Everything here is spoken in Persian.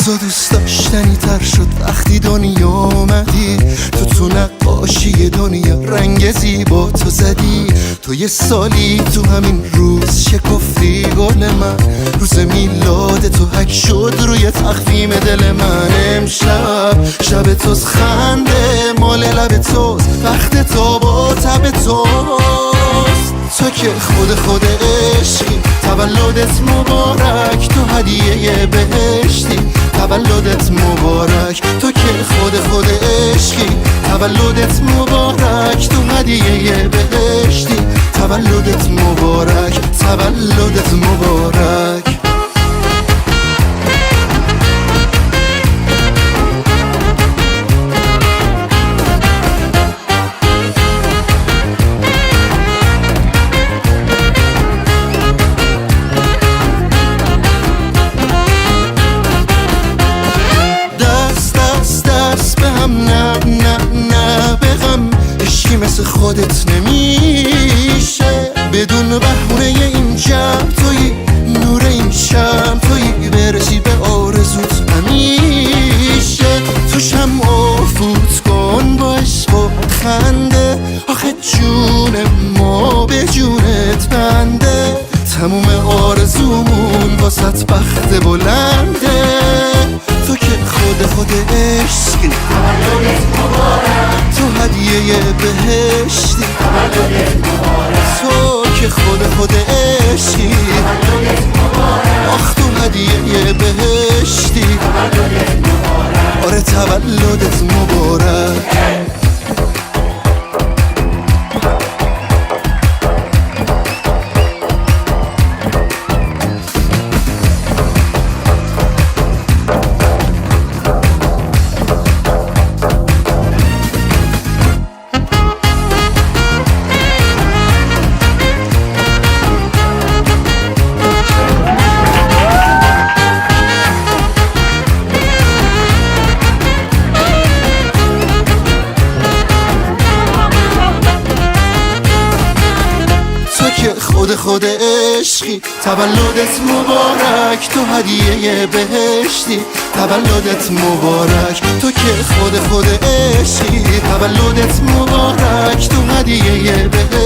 روزا دوست داشتنی تر شد وقتی دنیا اومدی تو نقاشی دنیا رنگ زیبا تو زدی. تو یه سالی تو همین روز شکفتی گل من، روز میلاد تو حک شد روی تخفیم دل من. امشب شب توز خنده مال لب توز، وقت تو با تب توست. تو که خود عشقی، تولدت مبارک، تو هدیه بهشتی، تولدت مبارک. تو که خود عشقی، تولدت مبارک، تو هدیه بهشتی، تولدت مبارک، تولدت مبارک. مثل خودت نمیشه بدون بهونه این جمع، توی نور این شم، توی برسی به آرزوت همیشه. تو شمع فوت کن با عشق و خنده، آخه جون ما به جونت بنده. تموم آرزومون واسط بخت بلنده. تو که خود عشقی، تولدت مبارک، تو هدیه بهشتی، تولدت مبارک. تو که خود عشقی، تولدت مبارک، آخ تو هدیه بهشتی، تولدت مبارک. آره تولدت مبارک. خود عشقی، تولدت مبارک، تو هدیه بهشتی، تولدت مبارک. تو که خود عشقی، تولدت مبارک، تو هدیه بهشتی.